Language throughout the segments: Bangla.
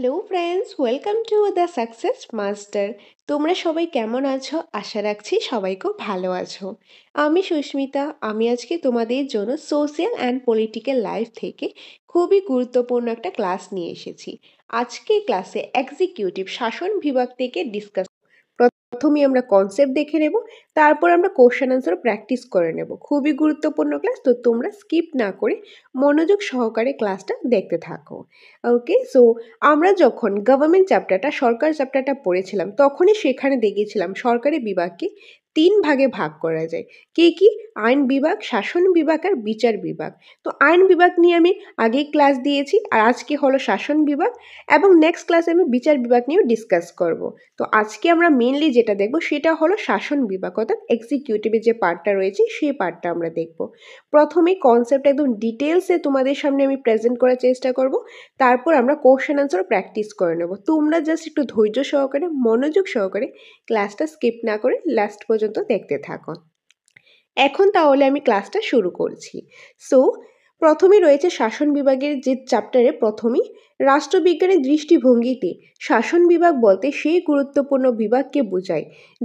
Hello friends, welcome to the success master. তোমরা সবাই কেমন আছো? আশা রাখছি সবাই খুব ভালো আছো। আমি সুস্মিতা। আমি আজকে তোমাদের জন্য সোশ্যাল অ্যান্ড পলিটিক্যাল লাইফ থেকে খুবই গুরুত্বপূর্ণ একটা ক্লাস নিয়ে এসেছি। আজকে ক্লাসে এক্সিকিউটিভ শাসন বিভাগ থেকে ডিসকাস প্রথমে আমরা কনসেপ্ট দেখে নেব, তারপর আমরা কোশ্চেন আনসার প্র্যাকটিস করে নেব। খুবই গুরুত্বপূর্ণ ক্লাস, তো তোমরা স্কিপ না করে মনোযোগ সহকারে ক্লাসটা দেখতে থাকো। ওকে, সো আমরা যখন গভর্নমেন্ট চ্যাপ্টারটা সরকার চ্যাপ্টারটা পড়েছিলাম তখনই সেখানে দেখেছিলাম সরকারি বিভাগকে তিন ভাগে ভাগ করা যায়। কি কি? আইন বিভাগ, শাসন বিভাগ আর বিচার বিভাগ। তো আইন বিভাগ নিয়ে আমি আগেই ক্লাস দিয়েছি, আর আজকে হলো শাসন বিভাগ, এবং নেক্সট ক্লাসে আমি বিচার বিভাগ নিয়েও ডিসকাস করব। তো আজকে আমরা মেনলি যেটা দেখব সেটা হলো শাসন বিভাগ, অর্থাৎ এক্সিকিউটিভের যে পার্টটা রয়েছে সেই পার্টটা আমরা দেখব। প্রথমে কনসেপ্ট একদম ডিটেলসে তোমাদের সামনে আমি প্রেজেন্ট করার চেষ্টা করব, তারপর আমরা কোশ্চেন আনসার প্র্যাকটিস করে নেব। তোমরা জাস্ট একটু ধৈর্য সহকারে মনোযোগ সহকারে ক্লাসটা স্কিপ না করে লাস্ট পর্যন্ত দেখতে থাকো। এখন তাহলে আমি ক্লাসটা শুরু করছি। সো প্রথমে রয়েছে শাসন বিভাগের যে চ্যাপ্টারে প্রথমেই রাষ্ট্রবিজ্ঞানের দৃষ্টিভঙ্গিতে শাসন বিভাগ বলতে সেই গুরুত্বপূর্ণ বিভাগকে বোঝায়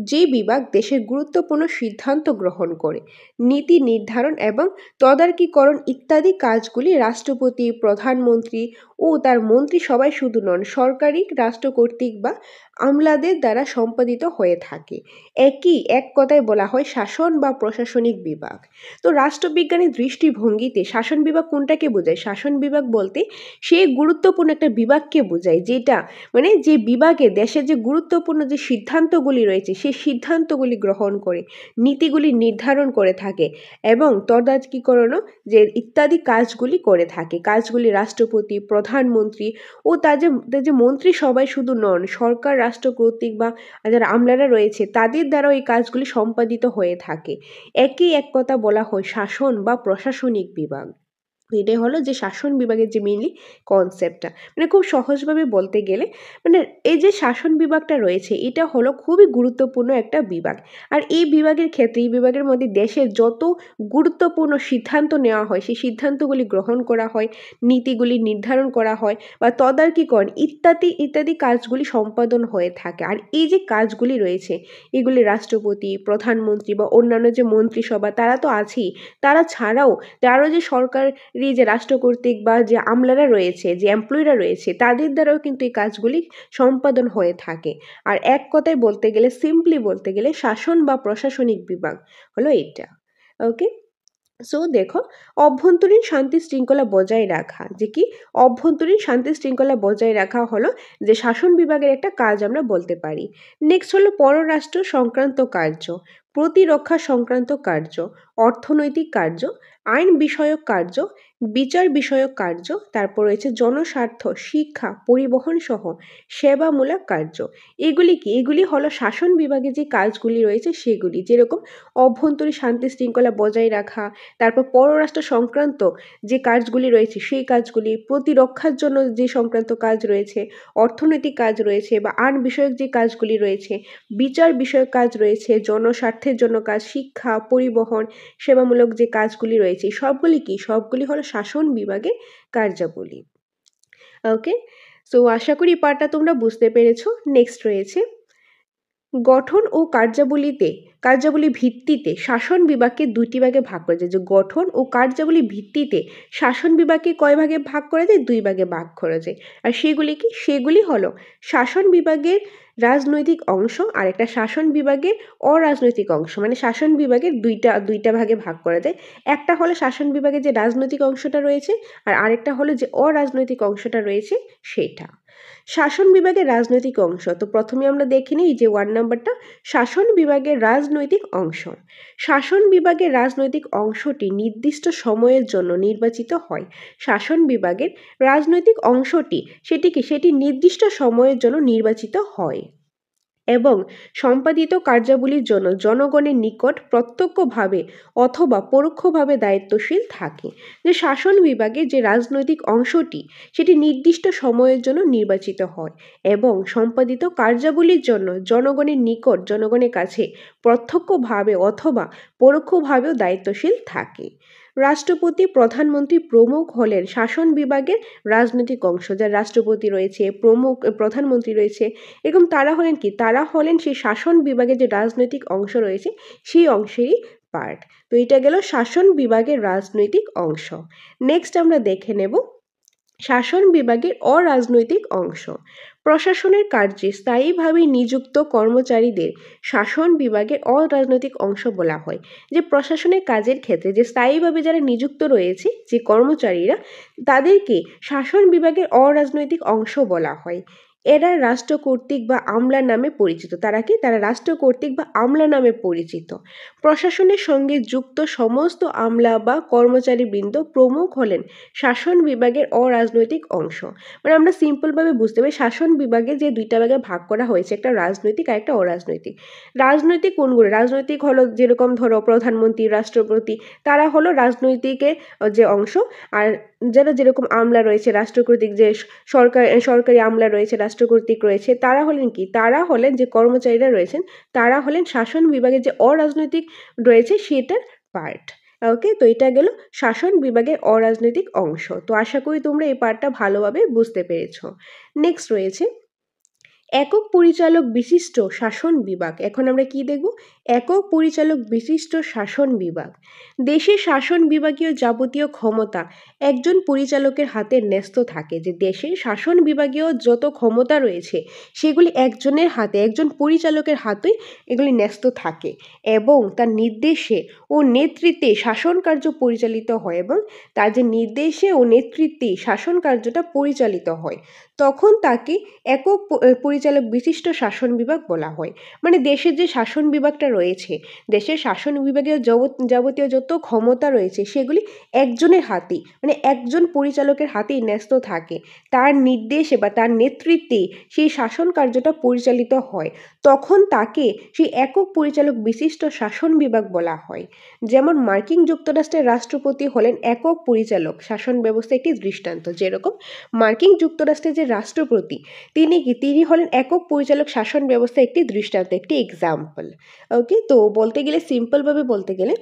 যে বিভাগ দেশের গুরুত্বপূর্ণ সিদ্ধান্ত গ্রহণ করে, নীতি নির্ধারণ এবং তদারকিকরণ ইত্যাদি কাজগুলি রাষ্ট্রপতি, প্রধানমন্ত্রী ও তার মন্ত্রিসভায় শুধু নন, সরকারি রাষ্ট্র কর্তৃক বা আমলাদের দ্বারা সম্পাদিত হয়ে থাকে। এক কথায় বলা হয় শাসন বা প্রশাসনিক বিভাগ। তো রাষ্ট্রবিজ্ঞানের দৃষ্টিভঙ্গিতে শাসন বিভাগ কোনটাকে বোঝায়? শাসন বিভাগ বলতে সেই গুরুত্বপূর্ণ একটা বিভাগকে বোঝায় যেটা যে বিভাগে দেশের যে গুরুত্বপূর্ণ যে সিদ্ধান্তগুলি রয়েছে সেই সিদ্ধান্তগুলি গ্রহণ করে, নীতিগুলি নির্ধারণ করে থাকে এবং তদারকিকরণও যে ইত্যাদি কাজগুলি করে থাকে। কাজগুলি রাষ্ট্রপতি, প্রধানমন্ত্রী ও তার যে মন্ত্রিসভায় শুধু নন, সরকার, রাষ্ট্র কর্তৃক বা যারা আমলারা রয়েছে তাদের দ্বারাও এই কাজগুলি সম্পাদিত হয়ে থাকে। এক কথা বলা হয় শাসন বা প্রশাসনিক বিভাগ। এটাই হলো যে শাসন বিভাগের যে মেইনলি কনসেপ্টটা, খুব সহজভাবে বলতে গেলে এই যে শাসন বিভাগটা রয়েছে এটা হলো খুবই গুরুত্বপূর্ণ একটা বিভাগ। আর এই বিভাগের ক্ষেত্রে এই বিভাগের মধ্যে দেশের যত গুরুত্বপূর্ণ সিদ্ধান্ত নেওয়া হয় সেই সিদ্ধান্তগুলি গ্রহণ করা হয়, নীতিগুলি নির্ধারণ করা হয় বা তদারকিকরণ ইত্যাদি ইত্যাদি কাজগুলি সম্পাদন হয়ে থাকে। আর এই যে কাজগুলি রয়েছে এগুলি রাষ্ট্রপতি, প্রধানমন্ত্রী বা অন্যান্য যে মন্ত্রিসভা তারা তো আছেই, তারা ছাড়াও আরও যে সরকার যে রাষ্ট্র কর্তৃক বা যে আমলারা রয়েছে, যে এমপ্লয়িরা রয়েছে তাদের দ্বারাও কিন্তু এই কাজগুলি সম্পাদন হয়ে থাকে। আর এক কথায় বলতে গেলে, সিম্পলি বলতে গেলে, শাসন বা প্রশাসনিক বিভাগ হলো এটা। ওকে, সো দেখো, অভ্যন্তরীণ শান্তি শৃঙ্খলা বজায় রাখা যে কি? অভ্যন্তরীণ শান্তি শৃঙ্খলা বজায় রাখা হলো যে শাসন বিভাগের একটা কাজ আমরা বলতে পারি। নেক্সট হলো পররাষ্ট্র সংক্রান্ত কার্য, প্রতিরক্ষা সংক্রান্ত কার্য, অর্থনৈতিক কার্য, আইন বিষয়ক কার্য, বিচার বিষয়ক কার্য, তারপর রয়েছে জনস্বার্থ, শিক্ষা, পরিবহন সহ সেবামূলক কার্য। এগুলি হলো শাসন বিভাগে যে কাজগুলি রয়েছে সেগুলি, যেরকম অভ্যন্তরীণ শান্তি শৃঙ্খলা বজায় রাখা, তারপর পররাষ্ট্র সংক্রান্ত যে কাজগুলি রয়েছে সেই কাজগুলি, প্রতিরক্ষার জন্য যে সংক্রান্ত কাজ রয়েছে, অর্থনৈতিক কাজ রয়েছে বা আইন বিষয়ক যে কাজগুলি রয়েছে, বিচার বিষয়ক কাজ রয়েছে, জনস্বার্থের জন্য কাজ, শিক্ষা, পরিবহন, সেবামূলক যে কাজগুলি রয়েছে, সবগুলি হলো শাসন বিভাগের কার্যাবলী। ওকে, সো আশা করি পার্টটা তোমরা বুঝতে পেরেছো। নেক্সট রয়েছে গঠন ও কার্যাবলী ভিত্তিতে শাসন বিভাগকে দুটি ভাগে ভাগ করা যায়। যে গঠন ও কার্যাবলী ভিত্তিতে শাসন বিভাগকে কয় ভাগে ভাগ করা যায়? দুই ভাগে ভাগ করা যায়। আর সেগুলি হলো শাসন বিভাগের রাজনৈতিক অংশ আর একটা শাসন বিভাগের অরাজনৈতিক অংশ। শাসন বিভাগের দুইটা ভাগে ভাগ করা যায়। একটা হলো শাসন বিভাগের যে রাজনৈতিক অংশটা রয়েছে, আর আরেকটা হলো যে অরাজনৈতিক অংশটা রয়েছে সেটা। শাসন বিভাগের রাজনৈতিক অংশ, তো প্রথমে আমরা দেখে নিই যে 1 নাম্বারটা শাসন বিভাগের রাজনৈতিক অংশ। শাসন বিভাগের রাজনৈতিক অংশটি নির্দিষ্ট সময়ের জন্য নির্বাচিত হয়। শাসন বিভাগের রাজনৈতিক অংশটি সেটি নির্দিষ্ট সময়ের জন্য নির্বাচিত হয় এবং সম্পাদিত কার্যাবলীর জন্য জনগণের নিকট প্রত্যক্ষভাবে অথবা পরোক্ষভাবে দায়িত্বশীল থাকে। যে শাসন বিভাগের যে রাজনৈতিক অংশটি সেটি নির্দিষ্ট সময়ের জন্য নির্বাচিত হয় এবং সম্পাদিত কার্যাবলীর জন্য জনগণের কাছে প্রত্যক্ষভাবে অথবা পরোক্ষভাবেও দায়িত্বশীল থাকে। রাষ্ট্রপতি, প্রধানমন্ত্রী প্রমুখ হলেন শাসন বিভাগের রাজনৈতিক অংশ, যার রাষ্ট্রপতি রয়েছে, প্রমুখ প্রধানমন্ত্রী রয়েছে, এরকম তারা হলেন কি, তারা হলেন সেই শাসন বিভাগের যে রাজনৈতিক অংশ রয়েছে সেই অংশেরই পার্ট। তো এটা গেল শাসন বিভাগের রাজনৈতিক অংশ। নেক্সট আমরা দেখে নেব শাসন বিভাগের অরাজনৈতিক অংশ। প্রশাসনের কার্যে স্থায়ীভাবে নিযুক্ত কর্মচারীদের শাসন বিভাগের অরাজনৈতিক অংশ বলা হয়। যে প্রশাসনের কাজের ক্ষেত্রে যে স্থায়ীভাবে যারা নিযুক্ত রয়েছে যে কর্মচারীরা, তাদেরকে শাসন বিভাগের অরাজনৈতিক অংশ বলা হয়। এরা রাষ্ট্র কর্তৃক বা আমলা নামে পরিচিত। তারা কি? তারা রাষ্ট্র কর্তৃক বা আমলা নামে পরিচিত। প্রশাসনের সঙ্গে যুক্ত সমস্ত আমলা বা কর্মচারীবৃন্দ প্রমুখ হলেন শাসন বিভাগের অরাজনৈতিক অংশ। মানে আমরা সিম্পলভাবে বুঝতে পারি শাসন বিভাগে যে দুইটা ভাগে ভাগ করা হয়েছে, একটা রাজনৈতিক আর একটা অরাজনৈতিক। রাজনৈতিক কোনগুলো? রাজনৈতিক হলো যেরকম ধরো প্রধানমন্ত্রী, রাষ্ট্রপতি, তারা হলো রাজনৈতিকের যে অংশ। আর যারা যেরকম আমলা রয়েছে রাষ্ট্র কর্তৃক, যে সরকারি আমলা রয়েছে, রাষ্ট্র কর্তৃক রয়েছে, তারা হলেন কি? তারা হলেন যে কর্মচারীরা রয়েছেন, তারা হলেন শাসন বিভাগের যে অরাজনৈতিক রয়েছে সেটার পার্ট। ওকে, তো এটা গেল শাসন বিভাগের অরাজনৈতিক অংশ। তো আশা করি তোমরা এই পার্টটা ভালোভাবে বুঝতে পেরেছো। নেক্সট রয়েছে একক পরিচালক বিশিষ্ট শাসন বিভাগ। এখন আমরা কি দেখব? একক পরিচালক বিশিষ্ট শাসন বিভাগ। দেশের শাসন বিভাগীয় যাবতীয় ক্ষমতা একজন পরিচালকের হাতে ন্যস্ত থাকে। যে দেশের শাসন বিভাগীয় যত ক্ষমতা রয়েছে সেগুলি একজনের হাতে, একজন পরিচালকের হাতে এগুলি ন্যস্ত থাকে এবং তার নির্দেশে ও নেতৃত্বে শাসন কার্য পরিচালিত হয়, এবং তার যে নির্দেশে ও নেতৃত্বে শাসন কার্যটা পরিচালিত হয়, তখন তাকে একক পরিচালক বিশিষ্ট শাসন বিভাগ বলা হয়। মানে দেশের যে শাসন বিভাগটা রয়েছে, দেশের শাসন বিভাগের যাবতীয় যত ক্ষমতা রয়েছে সেগুলি একজনের হাতেই, মানে একজন পরিচালকের হাতেই ন্যস্ত থাকে। তার নির্দেশে বা তার নেতৃত্বে সেই শাসন কার্যটা পরিচালিত হয়, তখন তাকে সেই একক পরিচালক বিশিষ্ট শাসন বিভাগ বলা হয়। যেমন মার্কিন যুক্তরাষ্ট্রের রাষ্ট্রপতি হলেন একক পরিচালক শাসন ব্যবস্থা, একটি দৃষ্টান্ত। যেরকম মার্কিন যুক্তরাষ্ট্রের যে রাষ্ট্রপতি, তিনি হলেন একক পরিচালক শাসন ব্যবস্থা, একটি দৃষ্টান্ত, একটি এক্সাম্পল। ওকে, তো বলতে গেলে সিম্পলভাবে বলতে গেলে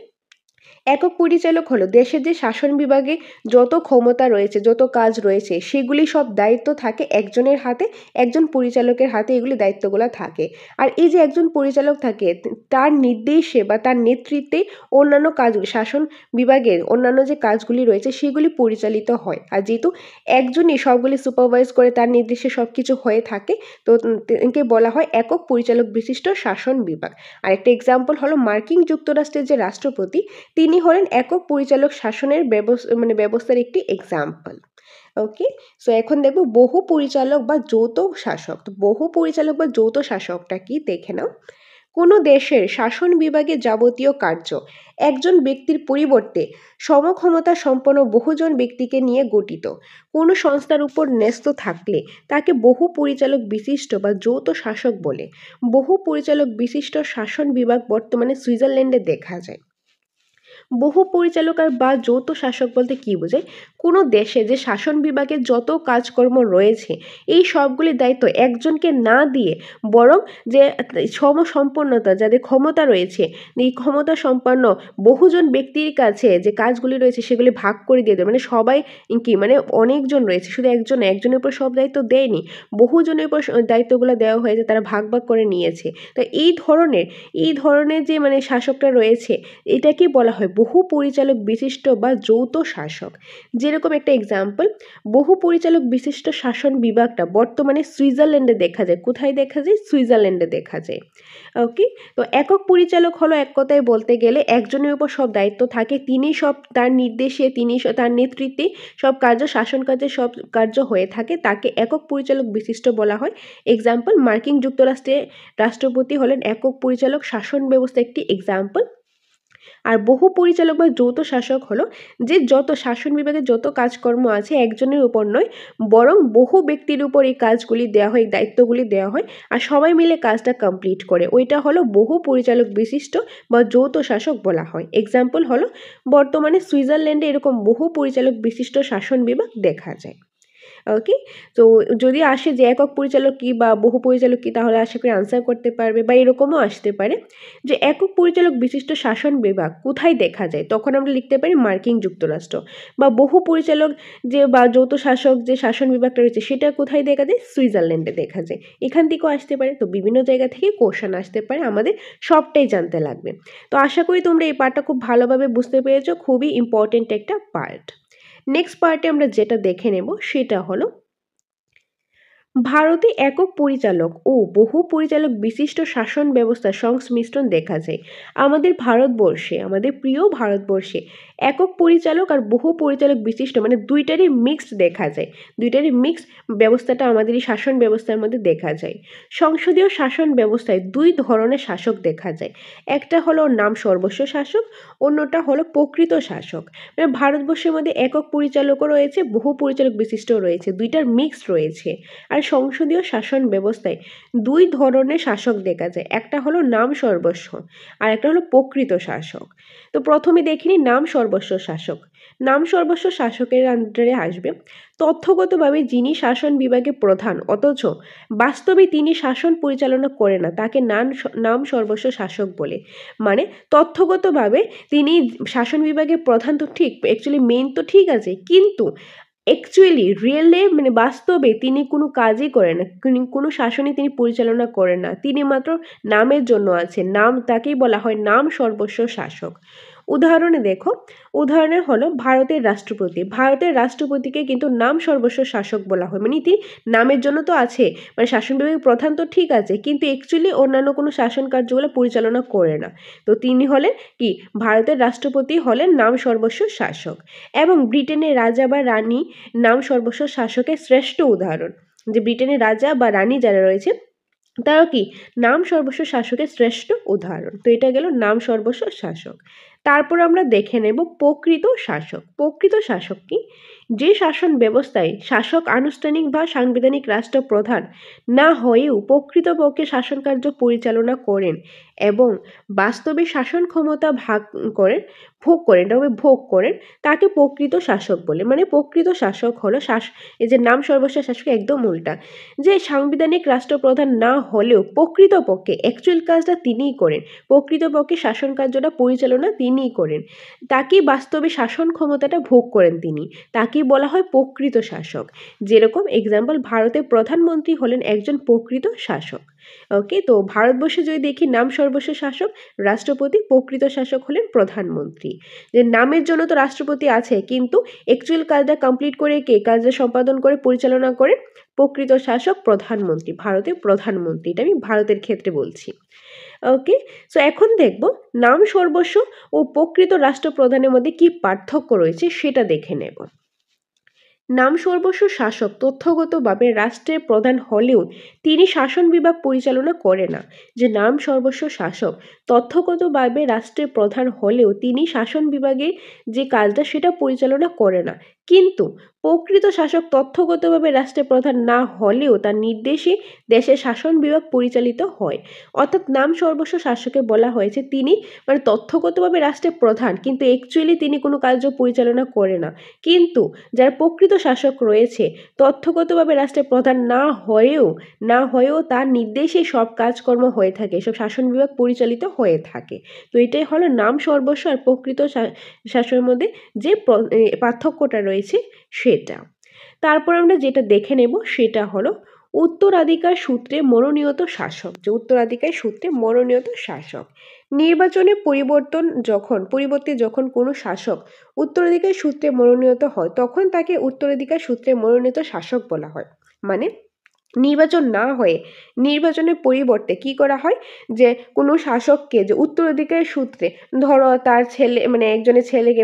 একক পরিচালক হলো দেশের যে শাসন বিভাগে যত ক্ষমতা রয়েছে, যত কাজ রয়েছে, সেগুলি সব দায়িত্ব থাকে একজনের হাতে, একজন পরিচালকের হাতে এগুলি দায়িত্বগুলো থাকে। আর এই যে একজন পরিচালক থাকে, তার নির্দেশে বা তার নেতৃত্বে অন্যান্য কাজগুলি, শাসন বিভাগের অন্যান্য যে কাজগুলি রয়েছে সেগুলি পরিচালিত হয়। আর যেহেতু একজনই সবগুলি সুপারভাইজ করে, তার নির্দেশে সব কিছু হয়ে থাকে, তো একে বলা হয় একক পরিচালক বিশিষ্ট শাসন বিভাগ। আর একটা এক্সাম্পল হলো মার্কিন যুক্তরাষ্ট্রের যে রাষ্ট্রপতি, তিনি হলেন একক পরিচালক শাসনের ব্যবস্থার একটি এক্সাম্পল। ওকে, সো এখন দেখব বহু পরিচালক বা যৌথ শাসক। তো বহু পরিচালক বা যৌথ শাসকটা কি দেখে নাও। কোনো দেশের শাসন বিভাগের যাবতীয় কার্য একজন ব্যক্তির পরিবর্তে সমক্ষমতা সম্পন্ন বহুজন ব্যক্তিকে নিয়ে গঠিত কোনো সংস্থার উপর ন্যস্ত থাকলে তাকে বহু পরিচালক বিশিষ্ট বা যৌথ শাসক বলে। বহু পরিচালক বিশিষ্ট শাসন বিভাগ বর্তমানে সুইজারল্যান্ডে দেখা যায়। বহু পরিচালক আর বা যৌথ শাসক বলতে কি বোঝায়? কোনো দেশে যে শাসন বিভাগের যত কাজকর্ম রয়েছে এই সবগুলির দায়িত্ব একজনকে না দিয়ে, বরং যে সমসম্পন্নতা, যাদের ক্ষমতা রয়েছে, এই ক্ষমতা সম্পন্ন বহুজন ব্যক্তির কাছে যে কাজগুলি রয়েছে সেগুলি ভাগ করে দিয়ে দেয়। মানে সবাই কি, মানে অনেকজন রয়েছে, শুধু একজনের উপর সব দায়িত্ব দেয়নি, বহুজনের উপর দায়িত্বগুলো দেওয়া হয়েছে, তারা ভাগ ভাগ করে নিয়েছে। তো এই ধরনের যে মানে শাসকটা রয়েছে, এটাকে বলা হয় বহু পরিচালক বিশিষ্ট বা যৌথ শাসক। যেরকম একটা এক্সাম্পল, বহু পরিচালক বিশিষ্ট শাসন বিভাগটা বর্তমানে সুইজারল্যান্ডে দেখা যায়। কোথায় দেখা যায়? সুইজারল্যান্ডে দেখা যায়। ওকে, তো একক পরিচালক হলো এক কথায় বলতে গেলে একজনের উপর সব দায়িত্ব থাকে, তিনি সব তার নির্দেশে, তার নেতৃত্বে সব কার্য, শাসন কার্যের সব কার্য হয়ে থাকে, তাকে একক পরিচালক বিশিষ্ট বলা হয়। এক্সাম্পল, মার্কিন যুক্তরাষ্ট্রের রাষ্ট্রপতি হলেন একক পরিচালক শাসন ব্যবস্থা, একটি এক্সাম্পল। আর বহু পরিচালক বা যৌথ শাসক হলো যে যত শাসন বিভাগের যত কাজকর্ম আছে একজনের উপর নয়, বরং বহু ব্যক্তির উপর এই কাজগুলি দেওয়া হয়, দায়িত্বগুলি দেওয়া হয়, আর সবাই মিলে কাজটা কমপ্লিট করে, ওইটা হলো বহু পরিচালক বিশিষ্ট বা যৌথ শাসক বলা হয়। এক্সাম্পল হলো বর্তমানে সুইজারল্যান্ডে এরকম বহু পরিচালক বিশিষ্ট শাসন বিভাগ দেখা যায়। ওকে, তো যদি আসে যে একক পরিচালক কি বা বহু পরিচালক কি, তাহলে আশা করি আনসার করতে পারবে। বা এরকমও আসতে পারে যে একক পরিচালক বিশিষ্ট শাসন বিভাগ কোথায় দেখা যায়, তখন আমরা লিখতে পারি মার্কিন যুক্তরাষ্ট্র। বা বহু পরিচালক যে বা যৌথ শাসক যে শাসন বিভাগটা রয়েছে সেটা কোথায় দেখা যায়, সুইজারল্যান্ডে দেখা যায়। এখান থেকেও আসতে পারে। তো বিভিন্ন জায়গা থেকে কোশ্চেন আসতে পারে, আমাদের সবটাই জানতে লাগবে। তো আশা করি তোমরা এই পার্টটা খুব ভালোভাবে বুঝতে পেরেছো, খুবই ইম্পর্টেন্ট একটা পার্ট। নেক্সট পার্টে আমরা যেটা দেখে নেব সেটা হলো ভারতে একক পরিচালক ও বহু পরিচালক বিশিষ্ট শাসন ব্যবস্থার সংমিশ্রণ দেখা যায়। আমাদের ভারতবর্ষে, আমাদের প্রিয় ভারতবর্ষে একক পরিচালক আর বহু পরিচালক বিশিষ্ট মানে দুইটারই মিক্সড দেখা যায়। দুইটারই মিক্সড ব্যবস্থাটা আমাদের এই শাসন ব্যবস্থার মধ্যে দেখা যায়। সংসদীয় শাসন ব্যবস্থায় দুই ধরনের শাসক দেখা যায়। একটা হলো নাম সর্বস্ব শাসক, অন্যটা হলো প্রকৃত শাসক। মানে ভারতবর্ষের মধ্যে একক পরিচালকও রয়েছে, বহু পরিচালক বিশিষ্টও রয়েছে, দুইটার মিক্সড রয়েছে। আর সংসদীয় শাসন ব্যবস্থায় দুই ধরনের শাসক দেখা যায়। একটা হলো নাম সর্বস্ব আর একটা হলো প্রকৃত শাসক। তো প্রথমে দেখিনি নাম সর্বস্ব শাসক। নাম সর্বস্ব শাসকের আন্ডারে আসবে তথ্যগতভাবে যিনি শাসন বিভাগে প্রধান অথচ বাস্তবে তিনি শাসন পরিচালনা করে না, তাকে নাম সর্বস্ব শাসক বলে। মানে তথ্যগতভাবে তিনি শাসন বিভাগের প্রধান তো ঠিক, অ্যাকচুয়ালি মেইন তো ঠিক আছে, কিন্তু অ্যাকচুয়ালি রিয়েলে মানে বাস্তবে তিনি কোনো কাজই করেন না, কোনো শাসনই তিনি পরিচালনা করেন না, তিনি মাত্র নামের জন্য আছেন। নাম, তাকেই বলা হয় নাম সর্বস্ব শাসক। উদাহরণে দেখো, উদাহরণে হলো ভারতের রাষ্ট্রপতি। ভারতের রাষ্ট্রপতিকে কিন্তু নাম সর্বস্ব শাসক বলা হয়, মানে তিনি নামের জন্য তো আছে, মানে শাসন বিভাগের প্রধান তো ঠিক আছে, কিন্তু অ্যাকচুয়ালি অন্যান্য কোনো শাসন কার্যগুলো পরিচালনা করে না। তো তিনি হলেন কি, ভারতের রাষ্ট্রপতি হলেন নাম সর্বস্ব শাসক। এবং ব্রিটেনের রাজা বা রানী নাম সর্বস্ব শাসকের শ্রেষ্ঠ উদাহরণ। যে ব্রিটেনের রাজা বা রানী যারা রয়েছে তারাও কি নাম সর্বস্ব শাসকের শ্রেষ্ঠ উদাহরণ। তো এটা গেল নাম সর্বস্ব শাসক। তারপর আমরা দেখে নেব প্রকৃত শাসক। প্রকৃত শাসক কি, যে শাসন ব্যবস্থায় শাসক আনুষ্ঠানিক বা সাংবিধানিক রাষ্ট্রপ্রধান না হয়েও প্রকৃতপক্ষে শাসন কার্য পরিচালনা করেন এবং বাস্তবে শাসন ক্ষমতা ভোগ করেন, তাকে প্রকৃত শাসক বলে। মানে প্রকৃত শাসক হলো এই যে নাম সর্বস্ব শাসক একদম উল্টা, যে সাংবিধানিক রাষ্ট্রপ্রধান না হলেও প্রকৃতপক্ষে অ্যাকচুয়াল কাজটা তিনিই করেন, প্রকৃতপক্ষে শাসন কার্যটা পরিচালনা তিনিই করেন, তাকেই বাস্তবে শাসন ক্ষমতাটা ভোগ করেন তিনি, তাকেই বলা হয় প্রকৃত শাসক। যেরকম এক্সাম্পল, ভারতের প্রধানমন্ত্রী হলেন একজন প্রকৃত শাসক। ওকে, তো ভারতবর্ষে যদি দেখি নাম সর্বস্ব শাসক, রাষ্ট্রপতি, প্রকৃত শাসক হলেন প্রধানমন্ত্রী। যে নামের জন্য তো রাষ্ট্রপতি আছে, কিন্তু অ্যাকচুয়াল কাজটা কমপ্লিট করে কে, কাজটা সম্পাদন করে পরিচালনা করে প্রকৃত শাসক প্রধানমন্ত্রী, ভারতের প্রধানমন্ত্রী। এটা আমি ভারতের ক্ষেত্রে বলছি। ওকে, সো এখন দেখব নাম সর্বস্ব ও প্রকৃত রাষ্ট্রপ্রধানের মধ্যে কি পার্থক্য রয়েছে সেটা দেখে নেব। নাম সর্বস্ব শাসক তথ্যগতভাবে রাষ্ট্রের প্রধান হলেও তিনি শাসন বিভাগ পরিচালনা করে না। যে নাম সর্বস্ব শাসক তথ্যগতভাবে রাষ্ট্রের প্রধান হলেও তিনি শাসন বিভাগের যে কাজটা সেটা পরিচালনা করে না, কিন্তু প্রকৃত শাসক তথ্যগতভাবে রাষ্ট্রের প্রধান না হলেও তার নির্দেশে দেশের শাসন বিভাগ পরিচালিত হয়। অর্থাৎ নাম সর্বস্ব শাসককে বলা হয়েছে তিনি মানে তথ্যগতভাবে রাষ্ট্রের প্রধান, কিন্তু অ্যাকচুয়ালি তিনি কোনো কার্য পরিচালনা করে না। কিন্তু যারা প্রকৃত শাসক রয়েছে, তথ্যগতভাবে রাষ্ট্রের প্রধান না হয়েও তার নির্দেশে সব কাজকর্ম হয়ে থাকে, সব শাসন বিভাগ পরিচালিত হয়ে থাকে। তো এটাই হলো নাম সর্বস্ব আর প্রকৃত শাসনের মধ্যে যে পার্থক্যটা রয়েছে সেটা। তারপর আমরা যেটা দেখে নেব সেটা হলো উত্তরাধিকার সূত্রে মনোনীত শাসক। যে উত্তরাধিকার সূত্রে মনোনীত শাসক, নির্বাচনে পরিবর্তে যখন কোনো শাসক উত্তরাধিকার সূত্রে মনোনীত হয় তখন তাকে উত্তরাধিকার সূত্রে মনোনীত শাসক বলা হয়। মানে নির্বাচন না হয়ে নির্বাচনের পরিবর্তে কি করা হয়, যে কোনো শাসককে যে উত্তরাধিকার সূত্রে, ধরো তার ছেলে মানে একজনের ছেলেকে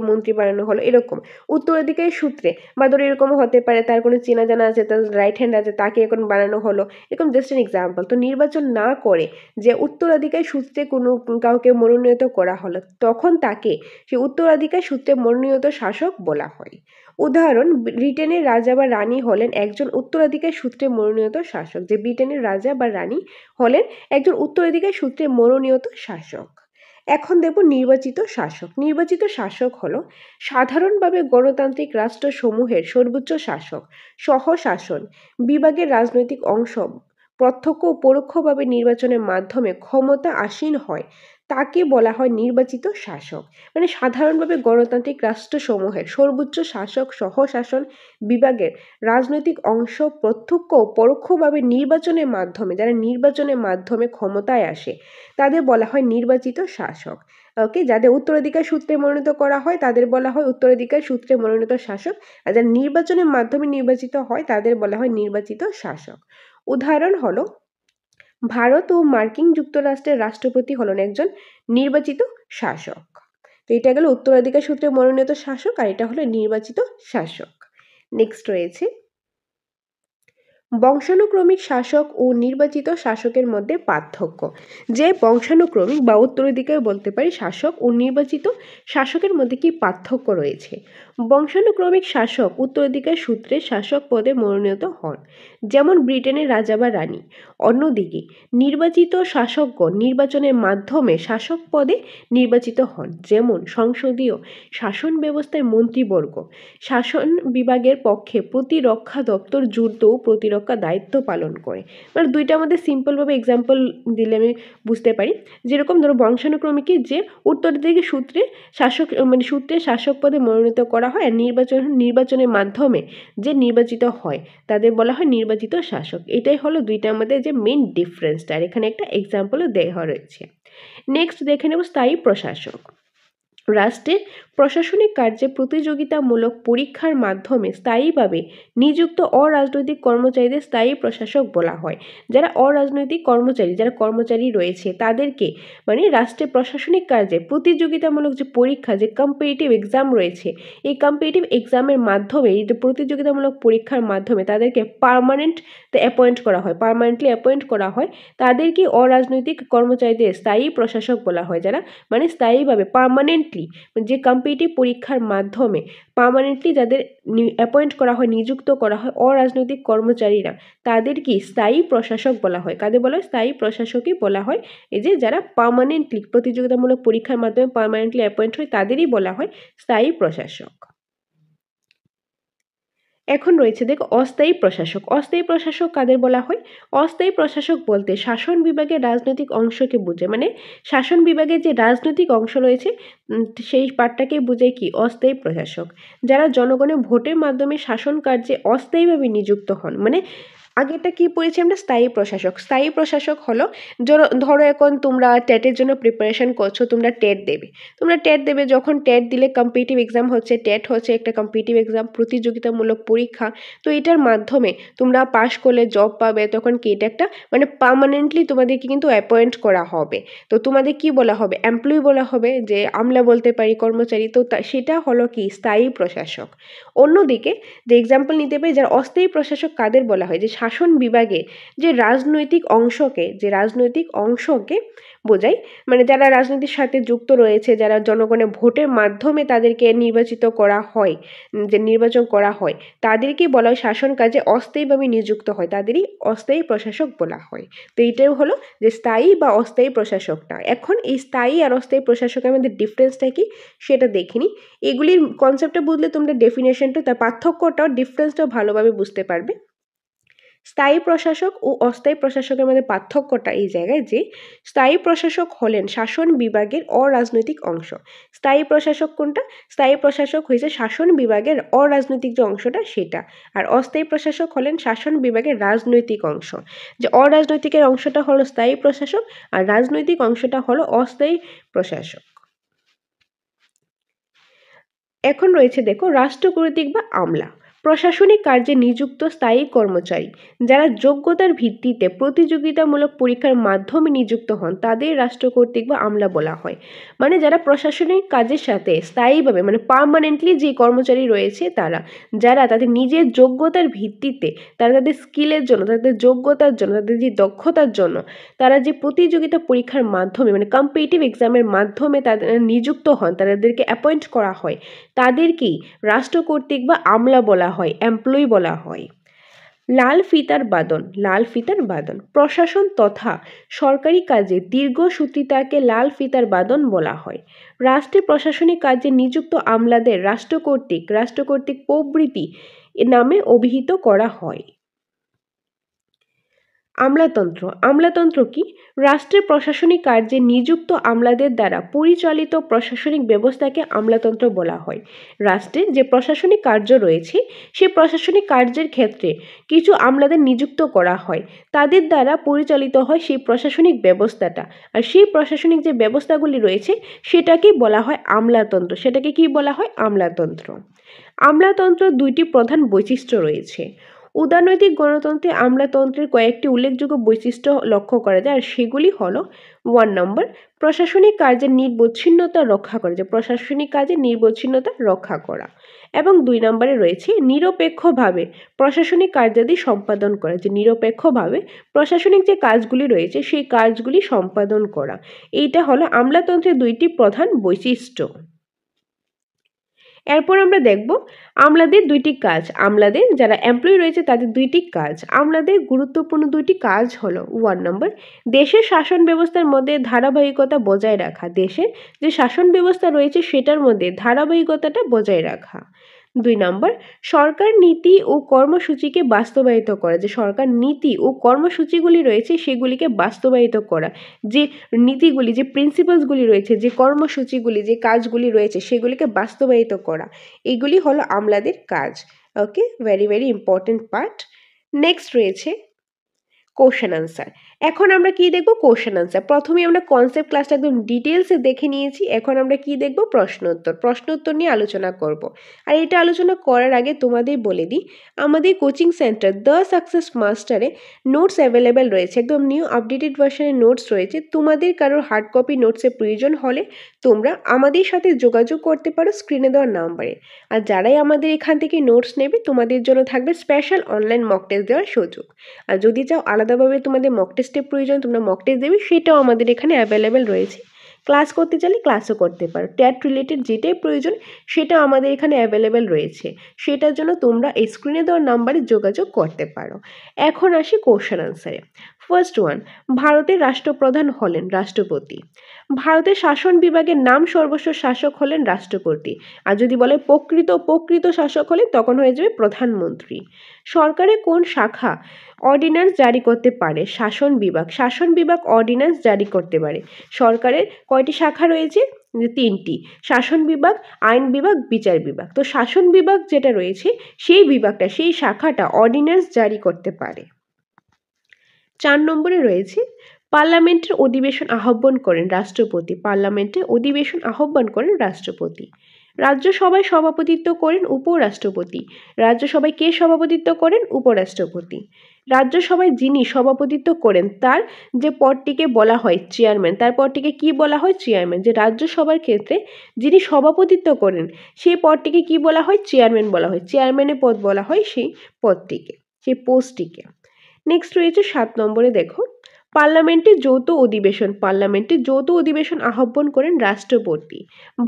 মন্ত্রী বানানো হলো, এরকম উত্তরাধিকার সূত্রে, বা ধরো এরকম হতে পারে তার কোনো চেনা জানা আছে, তার রাইট হ্যান্ড আছে, তাকে এখন বানানো হলো, এরকম জাস্ট এন এক্সাম্পল। তো নির্বাচন না করে যে উত্তরাধিকার সূত্রে কোনো কাউকে মনোনীত করা হলো, তখন তাকে সেই উত্তরাধিকার সূত্রে মনোনীত শাসক বলা হয়। উদাহরণ, ব্রিটেনের রাজা বা রানী হলেন একজন উত্তরাধিকার সূত্রে মনোনীত শাসক। যে ব্রিটেনের রাজা বা রানী হলেন একজন উত্তরাধিকার সূত্রে মনোনীত শাসক। এখন দেখব নির্বাচিত শাসক। নির্বাচিত শাসক হলো সাধারণভাবে গণতান্ত্রিক রাষ্ট্রসমূহের সর্বোচ্চ শাসক। সহশাসন বিভাগের রাজনৈতিক অংশ প্রত্যক্ষ ও পরোক্ষভাবে নির্বাচনের মাধ্যমে ক্ষমতা আসীন হয় তাকে বলা হয় নির্বাচিত শাসক। মানে সাধারণভাবে গণতান্ত্রিক রাষ্ট্রসমূহের সর্বোচ্চ শাসক সহশাসন বিভাগের রাজনৈতিক অংশ প্রত্যক্ষ ও পরোক্ষভাবে নির্বাচনের মাধ্যমে, যারা নির্বাচনের মাধ্যমে ক্ষমতায় আসে তাদের বলা হয় নির্বাচিত শাসক। ওকে, যাদের উত্তরাধিকার সূত্রে মনোনীত করা হয় তাদের বলা হয় উত্তরাধিকার সূত্রে মনোনীত শাসক, আর যারা নির্বাচনের মাধ্যমে নির্বাচিত হয় তাদের বলা হয় নির্বাচিত শাসক। উদাহরণ হলো ভারত ও মার্কিন যুক্তরাষ্ট্রের রাষ্ট্রপতি হলেন একজন নির্বাচিত শাসক। তো এটা গেল উত্তরাধিকার সূত্রে মনোনীত শাসক, আর এটা হলো নির্বাচিত শাসক। নেক্সট রয়েছে বংশানুক্রমিক শাসক ও নির্বাচিত শাসকের মধ্যে পার্থক্য। যে বংশানুক্রমিক বা উত্তরাধিকার বলতে পারি শাসক ও নির্বাচিত শাসকের মধ্যে কি পার্থক্য রয়েছে। বংশানুক্রমিক শাসক উত্তরাধিকার সূত্রে শাসক পদে মনোনীত হন, যেমন ব্রিটেনের রাজা বা রানী। অন্যদিকে নির্বাচিত শাসকগণ নির্বাচনের মাধ্যমে শাসক পদে নির্বাচিত হন, যেমন সংসদীয় শাসন ব্যবস্থায় মন্ত্রীবর্গ শাসন বিভাগের পক্ষে প্রতিরক্ষা দপ্তর যুদ্ধ ও প্রতিরক্ষা দায়িত্ব পালন করে। মানে দুইটার মধ্যে সিম্পলভাবে এক্সাম্পল দিলে আমি বুঝতে পারি। যেরকম ধরো বংশানুক্রমিকে যে উত্তরাধিকার সূত্রে শাসক মানে সূত্রে শাসক পদে মনোনীত করা হয়, আর নির্বাচনের মাধ্যমে যে নির্বাচিত হয় তাদের বলা হয় নির্বাচিত শাসক। এটাই হলো দুইটার মধ্যে যে মেইন ডিফারেন্সটা, আর এখানে একটা এক্সাম্পলও দেওয়া রয়েছে। নেক্সট দেখে নেব স্থায়ী প্রশাসক। রাষ্ট্রের প্রশাসনিক কার্যে প্রতিযোগিতামূলক পরীক্ষার মাধ্যমে স্থায়ীভাবে নিযুক্ত অরাজনৈতিক কর্মচারীদের স্থায়ী প্রশাসক বলা হয়। যারা অরাজনৈতিক কর্মচারী, যারা কর্মচারী রয়েছে তাদেরকে মানে রাষ্ট্রের প্রশাসনিক কার্যে প্রতিযোগিতামূলক যে পরীক্ষা, যে কম্পিটিটিভ এক্সাম রয়েছে, এই কম্পিটিটিভ এক্সামের মাধ্যমে, এই যে প্রতিযোগিতামূলক পরীক্ষার মাধ্যমে তাদেরকে পার্মানেন্টলি অ্যাপয়েন্ট করা হয় তাদেরকে অরাজনৈতিক কর্মচারীদের স্থায়ী প্রশাসক বলা হয়। যারা মানে স্থায়ীভাবে পার্মানেন্টলি যে কম্পিটিটিভ পরীক্ষার মাধ্যমে পার্মানেন্টলি যাদের অ্যাপয়েন্ট করা হয়, নিযুক্ত করা হয় অরাজনৈতিক কর্মচারীরা, তাদেরকে স্থায়ী প্রশাসক বলা হয়। কাদের বলা হয়? স্থায়ী প্রশাসকই বলা হয়। এই যে যারা পার্মানেন্টলি প্রতিযোগিতামূলক পরীক্ষার মাধ্যমে পার্মানেন্টলি অ্যাপয়েন্ট হয় তাদেরই বলা হয় স্থায়ী প্রশাসক। এখন রয়েছে দেখো অস্থায়ী প্রশাসক। অস্থায়ী প্রশাসক কাদের বলা হয়? অস্থায়ী প্রশাসক বলতে শাসন বিভাগের রাজনৈতিক অংশকে বোঝায়। মানে শাসন বিভাগের যে রাজনৈতিক অংশ রয়েছে সেই পার্টটাকে বোঝায় কি অস্থায়ী প্রশাসক। যারা জনগণের ভোটের মাধ্যমে শাসন কার্যে অস্থায়ীভাবে নিযুক্ত হন। মানে আগেটা কি পড়েছি আমরা? স্থায়ী প্রশাসক। স্থায়ী প্রশাসক হলো ধরো এখন তোমরা টেটের জন্য প্রিপারেশন করছো, তোমরা টেট দেবে। যখন টেট দিলে কম্পিটিটিভ এক্সাম হচ্ছে, টেট হচ্ছে একটা কম্পিটিটিভ এক্সাম, প্রতিযোগিতামূলক পরীক্ষা। তো এটার মাধ্যমে তোমরা পাশ করলে জব পাবে, তখন কি এটা একটা মানে পার্মানেন্টলি তোমাদেরকে কিন্তু অ্যাপয়েন্ট করা হবে। তো তোমাদের কি বলা হবে? এমপ্লয়ি বলা হবে, যে আমলা বলতে পারি, কর্মচারী। তো সেটা হলো কি স্থায়ী প্রশাসক। অন্যদিকে যে এক্সাম্পল নিতে পারি যারা অস্থায়ী প্রশাসক কাদের বলা হয়? যে শাসন বিভাগে যে রাজনৈতিক অংশকে বোঝায়। মানে যারা রাজনীতির সাথে যুক্ত রয়েছে, যারা জনগণের ভোটের মাধ্যমে তাদেরকে নির্বাচিত করা হয়, যে নির্বাচন করা হয়, তাদেরকে বলা হয় শাসন কাজে অস্থায়ীভাবে নিযুক্ত হয়, তাদেরই অস্থায়ী প্রশাসক বলা হয়। তো এইটাই হলো যে স্থায়ী বা অস্থায়ী প্রশাসকটা। এখন এই স্থায়ী আর অস্থায়ী প্রশাসকের মধ্যে ডিফারেন্সটা কি সেটা দেখিনি। এগুলির কনসেপ্টটা বুঝলে তোমরা ডেফিনেশনটা, তার পার্থক্যটাও ডিফারেন্সটাও ভালোভাবে বুঝতে পারবে। স্থায়ী প্রশাসক ও অস্থায়ী প্রশাসকের মধ্যে পার্থক্যটা এই জায়গায় যে স্থায়ী প্রশাসক হলেন শাসন বিভাগের অরাজনৈতিক অংশ। স্থায়ী প্রশাসক কোনটা? স্থায়ী প্রশাসক হয়েছে শাসন বিভাগের অরাজনৈতিক যে অংশটা সেটা, আর অস্থায়ী প্রশাসক হলেন শাসন বিভাগের রাজনৈতিক অংশ। যে অরাজনৈতিকের অংশটা হলো স্থায়ী প্রশাসক, আর রাজনৈতিক অংশটা হলো অস্থায়ী প্রশাসক। এখন রয়েছে দেখো রাষ্ট্রকর্তৃক বা আমলা। প্রশাসনিক কার্যে নিযুক্ত স্থায়ী কর্মচারী যারা যোগ্যতার ভিত্তিতে প্রতিযোগিতামূলক পরীক্ষার মাধ্যমে নিযুক্ত হন তাদের রাষ্ট্রকর্তৃক বা আমলা বলা হয়। মানে যারা প্রশাসনিক কাজের সাথে স্থায়ীভাবে মানে পার্মানেন্টলি যে কর্মচারী রয়েছে তারা, যারা তাদের নিজের যোগ্যতার ভিত্তিতে, তারা তাদের স্কিলের জন্য, তাদের যোগ্যতার জন্য, তাদের যে দক্ষতার জন্য তারা যে প্রতিযোগিতা পরীক্ষার মাধ্যমে মানে কম্পিটিটিভ এক্সামের মাধ্যমে তাদের নিযুক্ত হন, তাদেরকে অ্যাপয়েন্ট করা হয়, তাদেরকেই রাষ্ট্র কর্তৃক বা আমলা বলা হয়, এমপ্লয়ি বলা হয়। লাল ফিতার বাঁধন প্রশাসন তথা সরকারি কাজে দীর্ঘসূত্রিতাকে লাল ফিতার বাঁধন বলা হয়। রাষ্ট্রে প্রশাসনিক কাজে নিযুক্ত আমলাদের রাষ্ট্র কর্তৃক প্রভৃতি নামে অভিহিত করা হয়। আমলাতন্ত্র কি? রাষ্ট্রের প্রশাসনিক কার্যে নিযুক্ত আমলাদের দ্বারা পরিচালিত প্রশাসনিক ব্যবস্থাকে আমলাতন্ত্র বলা হয়। রাষ্ট্রের যে প্রশাসনিক কার্য রয়েছে সেই প্রশাসনিক কার্যের ক্ষেত্রে কিছু আমলাদের নিযুক্ত করা হয়, তাদের দ্বারা পরিচালিত হয় সেই প্রশাসনিক ব্যবস্থাটা। আর সেই প্রশাসনিক যে ব্যবস্থাগুলি রয়েছে সেটাকে বলা হয় আমলাতন্ত্র। সেটাকে কি বলা হয়? আমলাতন্ত্র। আমলাতন্ত্র দুইটি প্রধান বৈশিষ্ট্য রয়েছে। উদারনৈতিক গণতন্ত্রে আমলাতন্ত্রের কয়েকটি উল্লেখযোগ্য বৈশিষ্ট্য লক্ষ্য করা যায়, আর সেগুলি হলো 1 নম্বর প্রশাসনিক কার্যের নিরবচ্ছিন্নতা রক্ষা করা, যে প্রশাসনিক কাজের নিরবচ্ছিন্নতা রক্ষা করা, এবং 2 নম্বরে রয়েছে নিরপেক্ষভাবে প্রশাসনিক কার্যাদি সম্পাদন করা, যে নিরপেক্ষভাবে প্রশাসনিক যে কাজগুলি রয়েছে সেই কাজগুলি সম্পাদন করা। এইটা হলো আমলাতন্ত্রের দুইটি প্রধান বৈশিষ্ট্য। এরপর আমরা দেখব আমলাদের দুইটি কাজ। আমলাদের যারা এমপ্লয়ি রয়েছে তাদের দুইটি কাজ। আমলাদের গুরুত্বপূর্ণ দুইটি কাজ হলো 1 নম্বর দেশের শাসন ব্যবস্থার মধ্যে ধারাবাহিকতা বজায় রাখা। দেশের যে শাসন ব্যবস্থা রয়েছে সেটার মধ্যে ধারাবাহিকতাটা বজায় রাখা। 2 নম্বর সরকার নীতি ও কর্মসূচিকে বাস্তবায়িত করা, যে সরকার নীতি ও কর্মসূচিগুলি রয়েছে সেগুলিকে বাস্তবায়িত করা, যে নীতিগুলি যে প্রিন্সিপালসগুলি রয়েছে, যে কর্মসূচিগুলি যে কাজগুলি রয়েছে সেগুলিকে বাস্তবায়িত করা, এগুলি হলো আমলাদের কাজ। Okay, very very important part. Next রয়েছে কোশ্চেন আনসার। এখন আমরা কি দেখব? Question answer. প্রথমে আমরা কনসেপ্ট ক্লাসটা একদম ডিটেলসে দেখে নিয়েছি, এখন আমরা কি দেখব? প্রশ্নোত্তর নিয়ে আলোচনা করব। আর এটা আলোচনা করার আগে তোমাদের বলে দিই, আমাদের কোচিং সেন্টার দ্য সাকসেস মাস্টারে নোটস অ্যাভেলেবেল রয়েছে, একদম নিউ আপডেটেড ভার্সনের নোটস রয়েছে। তোমাদের কারোর হার্ড কপি নোটসের প্রয়োজন হলে তোমরা আমাদের সাথে যোগাযোগ করতে পারো স্ক্রিনে দেওয়া নাম্বারে। আর যারাই আমাদের এখান থেকে নোটস নেবে তোমাদের জন্য থাকবে স্পেশাল অনলাইন মক টেস্ট দেওয়ার সুযোগ। আর যদি চাও আলাদাভাবে তোমাদের মক টেস্টের প্রয়োজন, তোমরা মক টেস্ট দেবে, সেটাও আমাদের এখানে অ্যাভেলেবেল রয়েছে। ক্লাস করতে চাইলে ক্লাসও করতে পারো। ট্যাট রিলেটেড যেটাই প্রয়োজন সেটা আমাদের এখানে অ্যাভেলেবেল রয়েছে, সেটার জন্য তোমরা এই স্ক্রিনে দেওয়ার নাম্বারে যোগাযোগ করতে পারো। এখন আসি কোশ্চেন আনসারে। ফার্স্ট ওয়ান, ভারতের রাষ্ট্রপ্রধান হলেন রাষ্ট্রপতি। ভারতের শাসন বিভাগের নাম সর্বস্ব শাসক হলেন রাষ্ট্রপতি। আর যদি বলে প্রকৃত শাসক হলেন তখন হয়ে যাবে প্রধানমন্ত্রী। সরকারের কোন শাখা অর্ডিন্যান্স জারি করতে পারে? শাসন বিভাগ অর্ডিন্যান্স জারি করতে পারে। সরকারের কয়টি শাখা রয়েছে? 3টি। শাসন বিভাগ, আইন বিভাগ, বিচার বিভাগ। তো শাসন বিভাগ যেটা রয়েছে সেই বিভাগটা, সেই শাখাটা অর্ডিন্যান্স জারি করতে পারে। 4 নম্বরে রয়েছে পার্লামেন্টের অধিবেশন আহ্বান করেন রাষ্ট্রপতি। পার্লামেন্টে অধিবেশন আহ্বান করেন রাষ্ট্রপতি। রাজ্যসভায় সভাপতিত্ব করেন উপরাষ্ট্রপতি। রাজ্যসভায় কে সভাপতিত্ব করেন? উপরাষ্ট্রপতি। রাজ্যসভায় যিনি সভাপতিত্ব করেন তার যে পদটিকে বলা হয় চেয়ারম্যান। তার পদটিকে কি বলা হয়? চেয়ারম্যান। যে রাজ্যসভার ক্ষেত্রে যিনি সভাপতিত্ব করেন সেই পদটিকে কি বলা হয়? চেয়ারম্যান বলা হয়। চেয়ারম্যানের পদ বলা হয় সেই পদটিকে, সেই পোস্টটিকে। নেক্সট রয়েছে 7 নম্বরে, দেখো পার্লামেন্টে যৌথ অধিবেশন আহ্বান করেন রাষ্ট্রপতি।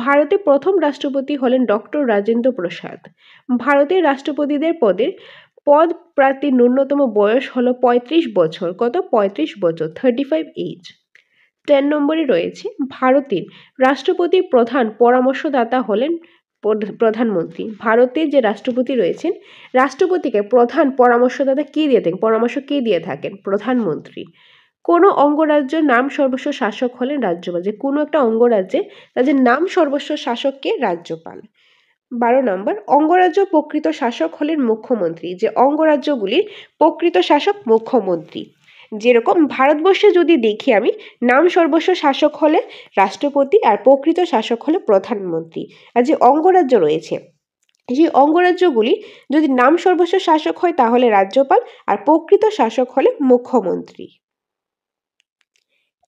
ভারতের প্রথম রাষ্ট্রপতি হলেন ডক্টর রাজেন্দ্র প্রসাদ। ভারতের রাষ্ট্রপতিদের পদ প্রার্থীর ন্যূনতম বয়স হলো 35 বছর। কত? 35 বছর, 35 এজ। 10 নম্বরে রয়েছে ভারতের রাষ্ট্রপতির প্রধান পরামর্শদাতা হলেন প্রধানমন্ত্রী। ভারতের যে রাষ্ট্রপতি রয়েছেন, রাষ্ট্রপতিকে প্রধান পরামর্শদাতা কে দিয়ে থাকেন? পরামর্শ কে দিয়ে থাকেন? প্রধানমন্ত্রী। কোনো অঙ্গরাজ্যের নাম সর্বস্ব শাসক হলেন রাজ্যপাল। যে কোনো একটা অঙ্গরাজ্যে তাদের নাম সর্বস্ব শাসককে রাজ্যপাল। 12 নম্বর, অঙ্গরাজ্য প্রকৃত শাসক হলেন মুখ্যমন্ত্রী। যে অঙ্গরাজ্যগুলির প্রকৃত শাসক মুখ্যমন্ত্রী। যেরকম ভারতবর্ষে যদি দেখি আমি, নাম সর্বস্ব শাসক হলে রাষ্ট্রপতি আর প্রকৃত শাসক হলে প্রধানমন্ত্রী। আর যে অঙ্গরাজ্য রয়েছে সেই অঙ্গরাজ্যগুলি যদি নাম সর্বস্ব শাসক হয় তাহলে রাজ্যপাল, আর প্রকৃত শাসক হলে মুখ্যমন্ত্রী।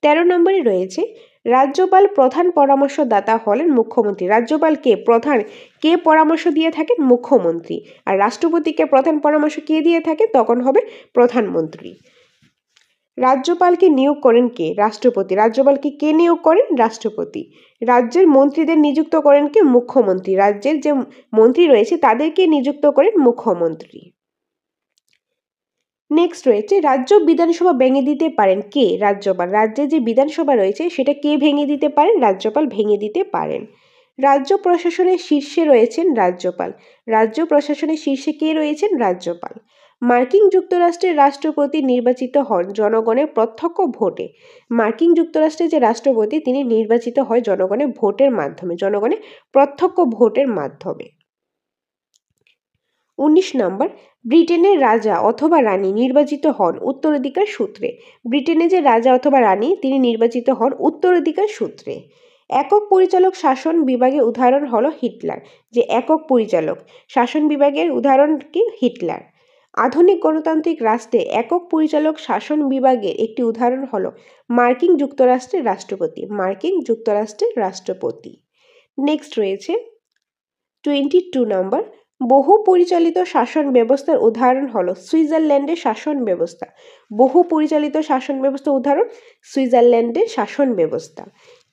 13 নম্বরে রয়েছে রাজ্যপাল প্রধান পরামর্শদাতা হলেন মুখ্যমন্ত্রী। রাজ্যপালকে প্রধান কে পরামর্শ দিয়ে থাকেন? মুখ্যমন্ত্রী। আর রাষ্ট্রপতিকে প্রধান পরামর্শ কে দিয়ে থাকে? তখন হবে প্রধানমন্ত্রী। রাজ্যপালকে নিয়োগ করেন কে? রাষ্ট্রপতি। রাজ্যপালকে কে নিয়োগ করেন? রাষ্ট্রপতি। রাজ্যের মন্ত্রীদের নিযুক্ত করেন কে? মুখ্যমন্ত্রী। রাজ্যের যে মন্ত্রী রয়েছে তাদেরকে নিযুক্ত করেন মুখ্যমন্ত্রী। নেক্সট রয়েছে রাজ্য বিধানসভা ভেঙে দিতে পারেন কে? রাজ্যপাল। রাজ্যে যে বিধানসভা রয়েছে সেটা কে ভেঙে দিতে পারেন? রাজ্যপাল ভেঙে দিতে পারেন। রাজ্য প্রশাসনের শীর্ষে রয়েছেন রাজ্যপাল। রাজ্য প্রশাসনের শীর্ষে কে রয়েছেন? রাজ্যপাল। মার্কিন যুক্তরাষ্ট্রের রাষ্ট্রপতি নির্বাচিত হন জনগণের প্রত্যক্ষ ভোটে। মার্কিন যুক্তরাষ্ট্রের যে রাষ্ট্রপতি তিনি নির্বাচিত হয় জনগণের ভোটের মাধ্যমে, জনগণের প্রত্যক্ষ ভোটের মাধ্যমে। 19 নম্বর, ব্রিটেনের রাজা অথবা রানী নির্বাচিত হন উত্তরাধিকার সূত্রে। ব্রিটেনে যে রাজা অথবা রানী তিনি নির্বাচিত হন উত্তরাধিকার সূত্রে। একক পরিচালক শাসন বিভাগের উদাহরণ হলো হিটলার। যে একক পরিচালক শাসন বিভাগের উদাহরণ কি? হিটলার। আধুনিক গণতান্ত্রিক রাষ্ট্রে একক পরিচালক শাসন বিভাগের একটি উদাহরণ হলো মার্কিন যুক্তরাষ্ট্রের রাষ্ট্রপতি। মার্কিন যুক্তরাষ্ট্রের রাষ্ট্রপতি। নেক্সট রয়েছে 22 নম্বর, বহু পরিচালিত শাসন ব্যবস্থার উদাহরণ হলো সুইজারল্যান্ডের শাসন ব্যবস্থা। বহু পরিচালিত শাসন ব্যবস্থার উদাহরণ সুইজারল্যান্ডের শাসন ব্যবস্থা।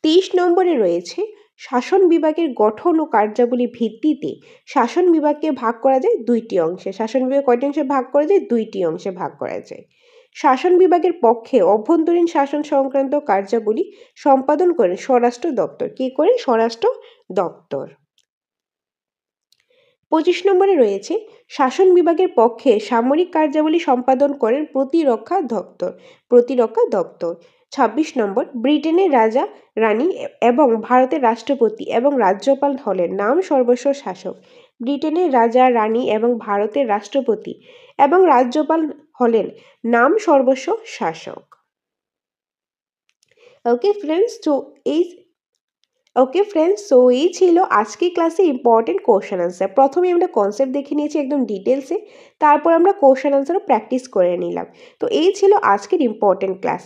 23 নম্বরে রয়েছে শাসন বিভাগের গঠন ও কার্যাবলী ভিত্তিতে শাসন বিভাগকে ভাগ করা যায় দুইটি অংশে। শাসন বিভাগ কয়টি অংশে ভাগ করা যায়? দুইটি অংশে ভাগ করা যায়। শাসন বিভাগের পক্ষে অভ্যন্তরীণ শাসন সংক্রান্ত কার্যাবলী সম্পাদন করেন স্বরাষ্ট্র দপ্তর। কি করে? স্বরাষ্ট্র দপ্তর। 25 নম্বরে রয়েছে শাসন বিভাগের পক্ষে সামরিক কার্যাবলী সম্পাদন করেন প্রতিরক্ষা দপ্তর। প্রতিরক্ষা দপ্তর। 26 নম্বর, ব্রিটেনের রাজা রানী এবং ভারতের রাষ্ট্রপতি এবং রাজ্যপাল হলেন নাম সর্বস্ব শাসক। ব্রিটেনের রাজা রানী এবং ভারতের রাষ্ট্রপতি এবং রাজ্যপাল হলেন নাম সর্বস্ব শাসক। ওকে ফ্রেন্ডস, তো এই ছিল আজকের ক্লাসে ইম্পর্টেন্ট কোশ্চেন আনসার। প্রথমে আমরা কনসেপ্ট দেখে নিয়েছি একদম ডিটেলসে, তারপর আমরা কোশ্চেন আনসারও প্র্যাকটিস করে নিলাম। তো এই ছিল আজকের ইম্পর্টেন্ট ক্লাস।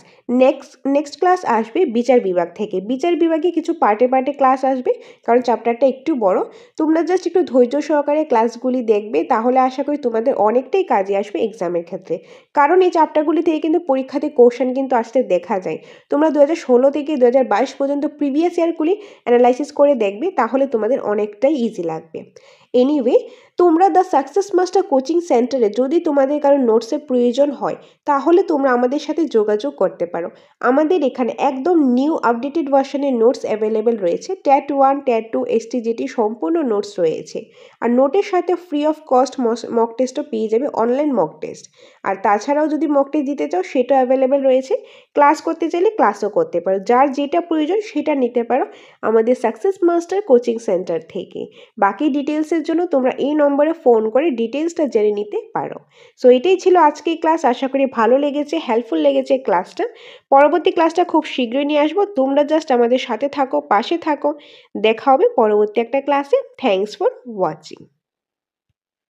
নেক্সট ক্লাস আসবে বিচার বিভাগ থেকে। বিচার বিভাগে কিছু পার্টে পার্টে ক্লাস আসবে, কারণ চ্যাপ্টারটা একটু বড়। তোমরা জাস্ট একটু ধৈর্য সহকারে ক্লাসগুলি দেখবে, তাহলে আশা করি তোমাদের অনেকটাই কাজে আসবে এক্সামের ক্ষেত্রে। কারণ এই চ্যাপ্টারগুলি থেকে কিন্তু পরীক্ষাতে কোশ্চেন কিন্তু আসতে দেখা যায়। তোমরা 2016 থেকে 2022 পর্যন্ত প্রিভিয়াস ইয়ারগুলি অ্যানালাইসিস করে দেখবে, তাহলে তোমাদের অনেকটাই ইজি লাগবে। এনিওয়ে, তোমরা দ্য সাকসেস মাস্টার কোচিং সেন্টারে যদি তোমাদের কারো নোটসের প্রয়োজন হয় তাহলে তোমরা আমাদের সাথে যোগাযোগ করতে পারো। আমাদের এখানে একদম নিউ আপডেটেড ভার্সনের নোটস অ্যাভেলেবেল রয়েছে। ট্যাট 1, ট্যাট 2, STGT সম্পূর্ণ নোটস রয়েছে। আর নোটের সাথে ফ্রি অফ কস্ট মক টেস্টও পেয়ে যাবে, অনলাইন মক টেস্ট। আর তাছাড়াও যদি মক টেস্ট দিতে চাও সেটাও অ্যাভেলেবেল রয়েছে। ক্লাস করতে চাইলে ক্লাসও করতে পারো, যার যেটা প্রয়োজন সেটা নিতে পারো আমাদের সাকসেস মাস্টার কোচিং সেন্টার থেকে। বাকি ডিটেলসের জন্য তোমরা এই নম্বরে ফোন করে ডিটেলসটা জেনে নিতে পারো। সো এটাই ছিল আজকের ক্লাস। আশা করি ভালো লেগেছে, হেল্পফুল লেগেছে ক্লাসটা। পরবর্তী ক্লাসটা খুব শীঘ্রই নিয়ে আসবো। তোমরা জাস্ট আমাদের সাথে থাকো, পাশে থাকো। দেখা হবে পরবর্তী একটা ক্লাসে। Thanks for watching.